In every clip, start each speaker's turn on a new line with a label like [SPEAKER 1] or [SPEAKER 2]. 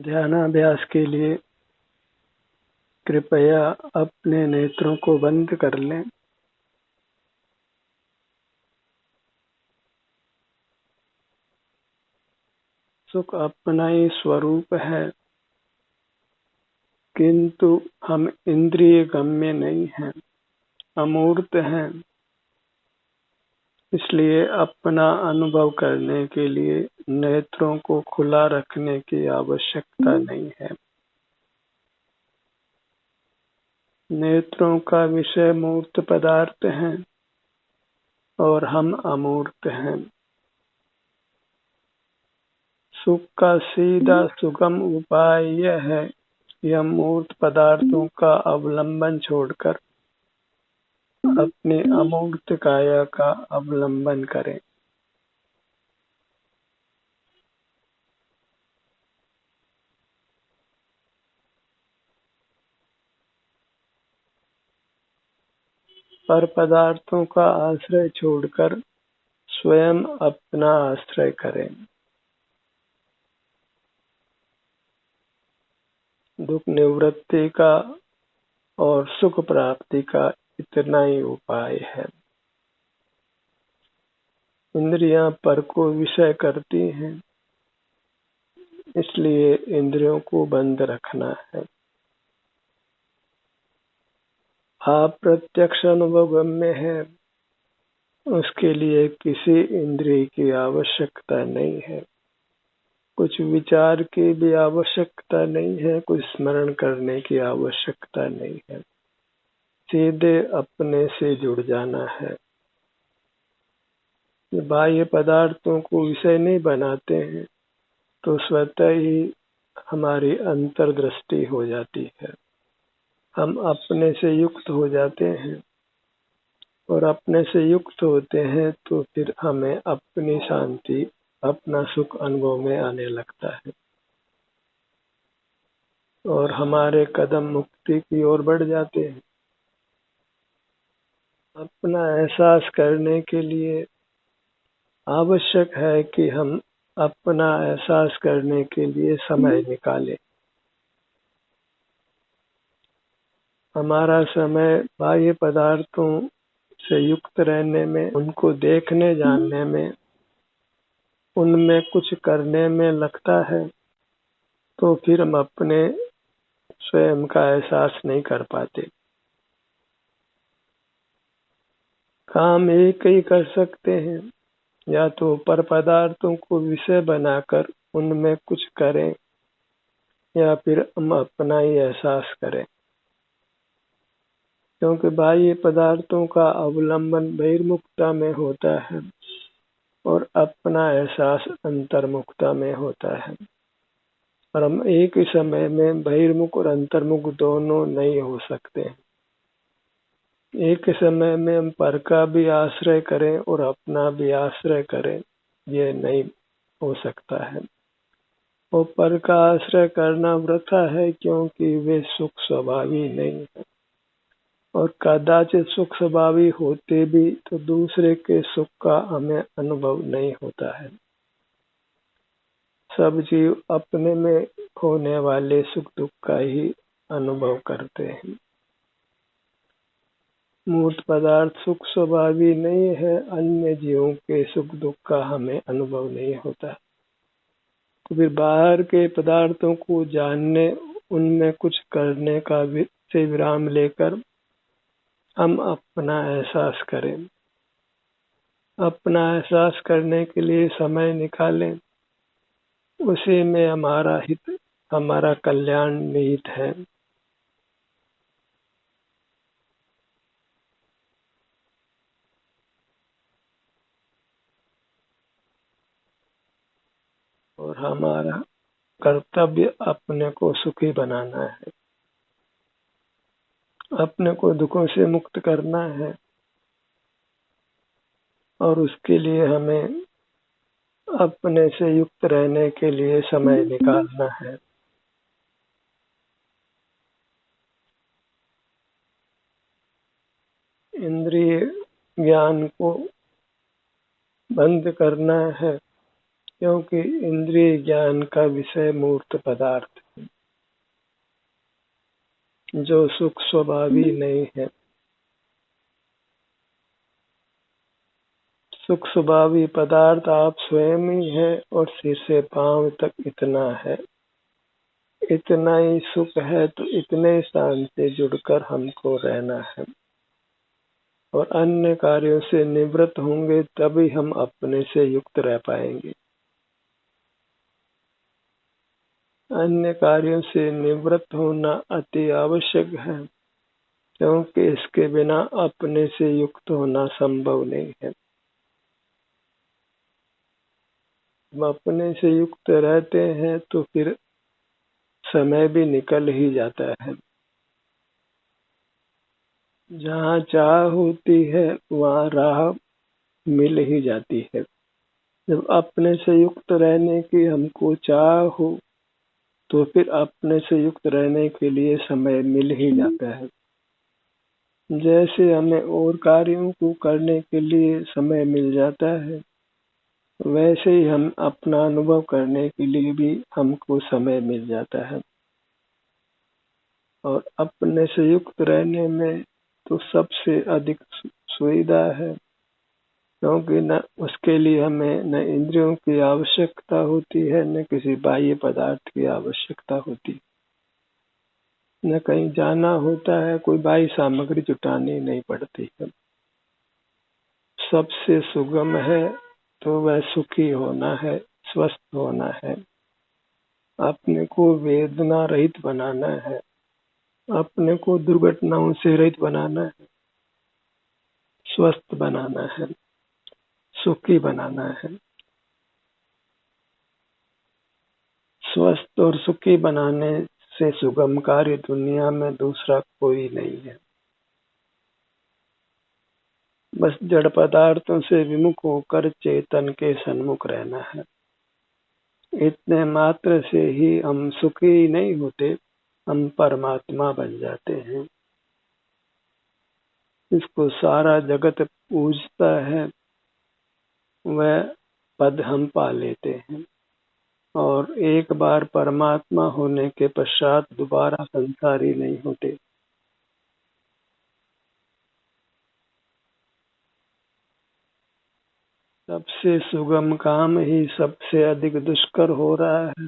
[SPEAKER 1] ध्यानाभ्यास के लिए कृपया अपने नेत्रों को बंद कर लें। सुख अपना ही स्वरूप है, किंतु हम इंद्रिय गम्य नहीं हैं, अमूर्त हैं। इसलिए अपना अनुभव करने के लिए नेत्रों को खुला रखने की आवश्यकता नहीं है। नेत्रों का विषय मूर्त पदार्थ हैं और हम अमूर्त हैं। सुख का सीधा सुगम उपाय यह है कि हम मूर्त पदार्थों का अवलंबन छोड़कर अपनी अमूर्त काया का अवलंबन करें। पर पदार्थों का आश्रय छोड़कर स्वयं अपना आश्रय करें। दुख निवृत्ति का और सुख प्राप्ति का इतना ही उपाय है। इंद्रियां पर को विषय करती हैं, इसलिए इंद्रियों को बंद रखना है। आप प्रत्यक्ष अनुभवगम्य है, उसके लिए किसी इंद्रिय की आवश्यकता नहीं है। कुछ विचार की भी आवश्यकता नहीं है, कुछ स्मरण करने की आवश्यकता नहीं है। सीधे अपने से जुड़ जाना है। बाह्य पदार्थों को विषय नहीं बनाते हैं तो स्वतः ही हमारी अंतर्दृष्टि हो जाती है। हम अपने से युक्त हो जाते हैं और अपने से युक्त होते हैं तो फिर हमें अपनी शांति, अपना सुख अनुभव में आने लगता है और हमारे कदम मुक्ति की ओर बढ़ जाते हैं। अपना एहसास करने के लिए आवश्यक है कि हम अपना एहसास करने के लिए समय निकालें। हमारा समय बाह्य पदार्थों से युक्त रहने में, उनको देखने जानने में, उनमें कुछ करने में लगता है तो फिर हम अपने स्वयं का एहसास नहीं कर पाते। काम एक ही कर सकते हैं, या तो पर पदार्थों को विषय बनाकर उनमें कुछ करें या फिर हम अपना ही एहसास करें। क्योंकि बाह्य पदार्थों का अवलंबन बहिर्मुखता में होता है और अपना एहसास अंतर्मुखता में होता है, और हम एक ही समय में बहिर्मुख और अंतर्मुख दोनों नहीं हो सकते हैं। एक ही समय में हम पर का भी आश्रय करें और अपना भी आश्रय करें, ये नहीं हो सकता है। और पर का आश्रय करना वृथा है, क्योंकि वे सुख स्वभावी नहीं है, और कदाचित सुख स्वभावी होते भी तो दूसरे के सुख का हमें अनुभव नहीं होता है। सब जीव अपने में होने वाले सुख दुख का ही अनुभव करते हैं। मूर्त पदार्थ सुख स्वभावी नहीं है, अन्य जीवों के सुख दुख का हमें अनुभव नहीं होता। तो फिर बाहर के पदार्थों को जानने, उनमें कुछ करने का से विराम लेकर हम अपना एहसास करें। अपना एहसास करने के लिए समय निकालें, उसी में हमारा हित, हमारा कल्याण निहित है। और हमारा कर्तव्य अपने को सुखी बनाना है, अपने को दुखों से मुक्त करना है, और उसके लिए हमें अपने से युक्त रहने के लिए समय निकालना है। इंद्रिय ज्ञान को बंद करना है क्योंकि इंद्रिय ज्ञान का विषय मूर्त पदार्थ जो सुख स्वभावी नहीं है। सुख स्वभावी पदार्थ आप स्वयं ही है और सिर से पांव तक इतना है। इतना ही सुख है तो इतने स्थान से जुड़कर हमको रहना है और अन्य कार्यों से निवृत्त होंगे तभी हम अपने से युक्त रह पाएंगे। अन्य कार्यों से निवृत्त होना अति आवश्यक है क्योंकि इसके बिना अपने से युक्त होना संभव नहीं है। हम अपने से युक्त रहते हैं तो फिर समय भी निकल ही जाता है। जहाँ चाह होती है वहाँ राह मिल ही जाती है। जब अपने से युक्त रहने की हमको चाह हो तो फिर अपने से युक्त रहने के लिए समय मिल ही जाता है। जैसे हमें और कार्यों को करने के लिए समय मिल जाता है वैसे ही हम अपना अनुभव करने के लिए भी हमको समय मिल जाता है। और अपने से युक्त रहने में तो सबसे अधिक सुविधा है क्योंकि न उसके लिए हमें न इंद्रियों की आवश्यकता होती है न किसी बाह्य पदार्थ की आवश्यकता होती, न कहीं जाना होता है, कोई बाह्य सामग्री जुटानी नहीं पड़ती है। सबसे सुगम है तो वह सुखी होना है, स्वस्थ होना है, अपने को वेदना रहित बनाना है, अपने को दुर्घटनाओं से रहित बनाना है, स्वस्थ बनाना है, सुखी बनाना है। स्वस्थ और सुखी बनाने से सुगम कार्य दुनिया में दूसरा कोई नहीं है। बस जड़ पदार्थों से विमुख होकर चेतन के सन्मुख रहना है। इतने मात्र से ही हम सुखी नहीं होते, हम परमात्मा बन जाते हैं। इसको सारा जगत पूजता है, वह पद हम पा लेते हैं और एक बार परमात्मा होने के पश्चात दोबारा संसारी नहीं होते। सबसे सुगम काम ही सबसे अधिक दुष्कर हो रहा है।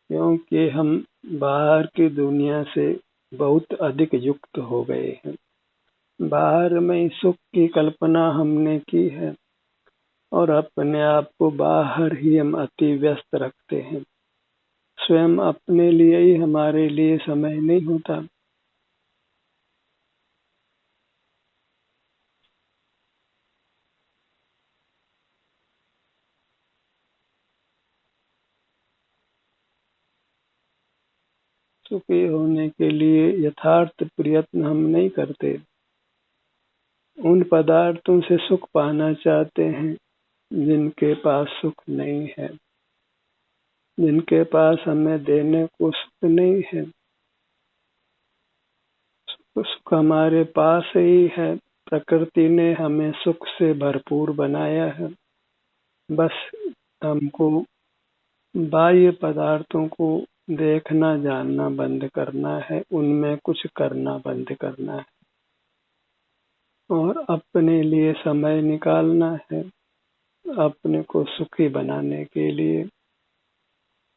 [SPEAKER 1] क्योंकि हम बाहर की दुनिया से बहुत अधिक युक्त हो गए हैं। बाहर में सुख की कल्पना हमने की है और अपने आप को बाहर ही हम अति व्यस्त रखते हैं। स्वयं अपने लिए ही हमारे लिए समय नहीं होता। सुखी होने के लिए यथार्थ प्रयत्न हम नहीं करते। उन पदार्थों से सुख पाना चाहते हैं जिनके पास सुख नहीं है, जिनके पास हमें देने को सुख नहीं है। सुख हमारे पास ही है। प्रकृति ने हमें सुख से भरपूर बनाया है। बस हमको बाह्य पदार्थों को देखना जानना बंद करना है, उनमें कुछ करना बंद करना है और अपने लिए समय निकालना है, अपने को सुखी बनाने के लिए।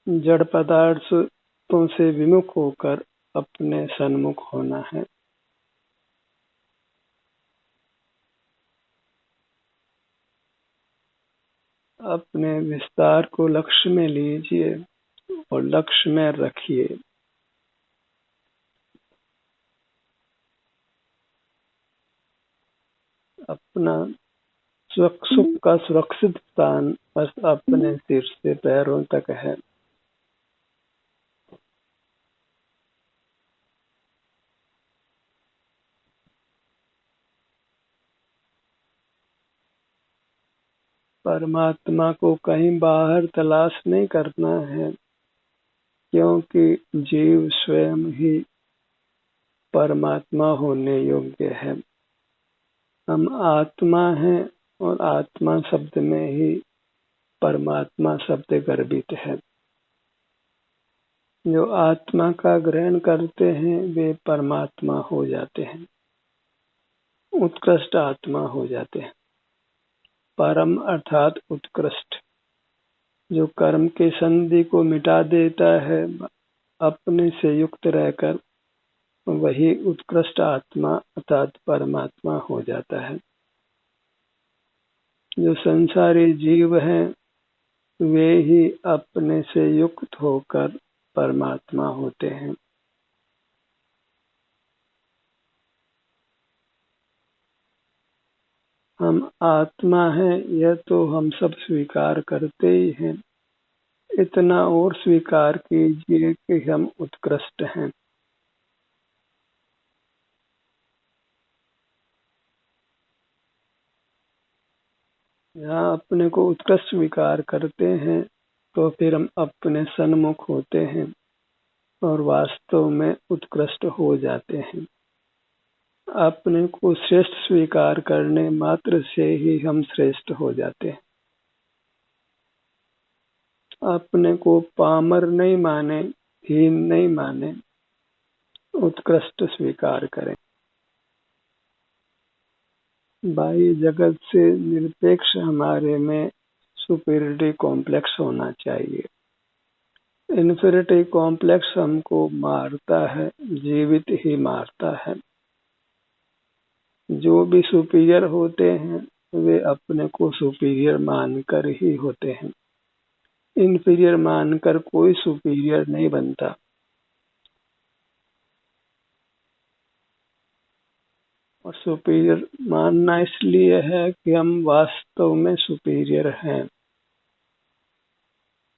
[SPEAKER 1] जड़ पदार्थों से विमुख होकर अपने सन्मुख होना है। अपने विस्तार को लक्ष्य में लीजिए और लक्ष्य में रखिए। अपना सुख का सुरक्षित स्थान बस अपने सिर से पैरों तक है। परमात्मा को कहीं बाहर तलाश नहीं करना है क्योंकि जीव स्वयं ही परमात्मा होने योग्य है। हम आत्मा हैं और आत्मा शब्द में ही परमात्मा शब्द गर्भित है। जो आत्मा का ग्रहण करते हैं वे परमात्मा हो जाते हैं, उत्कृष्ट आत्मा हो जाते हैं। परम अर्थात उत्कृष्ट, जो कर्म के संधि को मिटा देता है अपने से युक्त रहकर, वही उत्कृष्ट आत्मा अर्थात परमात्मा हो जाता है। जो संसारी जीव हैं वे ही अपने से युक्त होकर परमात्मा होते हैं। हम आत्मा हैं यह तो हम सब स्वीकार करते ही हैं। इतना और स्वीकार कीजिए कि हम उत्कृष्ट हैं। यहाँ अपने को उत्कृष्ट स्वीकार करते हैं तो फिर हम अपने सन्मुख होते हैं और वास्तव में उत्कृष्ट हो जाते हैं। अपने को श्रेष्ठ स्वीकार करने मात्र से ही हम श्रेष्ठ हो जाते हैं। अपने को पामर नहीं माने, हीन नहीं माने, उत्कृष्ट स्वीकार करें। बाह्य जगत से निरपेक्ष हमारे में सुपीरियरिटी कॉम्प्लेक्स होना चाहिए। इन्फीरियरिटी कॉम्प्लेक्स हमको मारता है, जीवित ही मारता है। जो भी सुपीरियर होते हैं वे अपने को सुपीरियर मानकर ही होते हैं। इन्फीरियर मानकर कोई सुपीरियर नहीं बनता। और सुपीरियर मानना इसलिए है कि हम वास्तव में सुपीरियर हैं।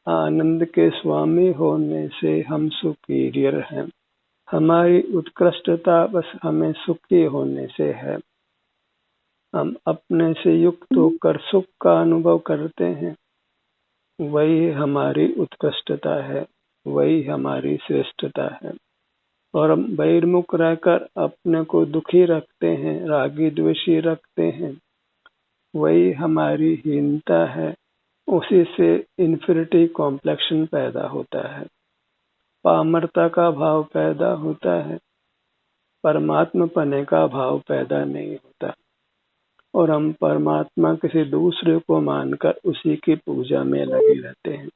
[SPEAKER 1] आनंद के स्वामी होने से हम सुपीरियर हैं। हमारी उत्कृष्टता बस हमें सुखी होने से है। हम अपने से युक्त होकर सुख का अनुभव करते हैं, वही हमारी उत्कृष्टता है, वही हमारी श्रेष्ठता है। और हम बहिर्मुख रहकर अपने को दुखी रखते हैं, रागी द्वेषी रखते हैं, वही हमारी हीनता है। उसी से इन्फीरियरिटी कॉम्प्लेक्शन पैदा होता है, पामरता का भाव पैदा होता है, परमात्मा पने का भाव पैदा नहीं होता। और हम परमात्मा किसी दूसरे को मानकर उसी की पूजा में लगे रहते हैं।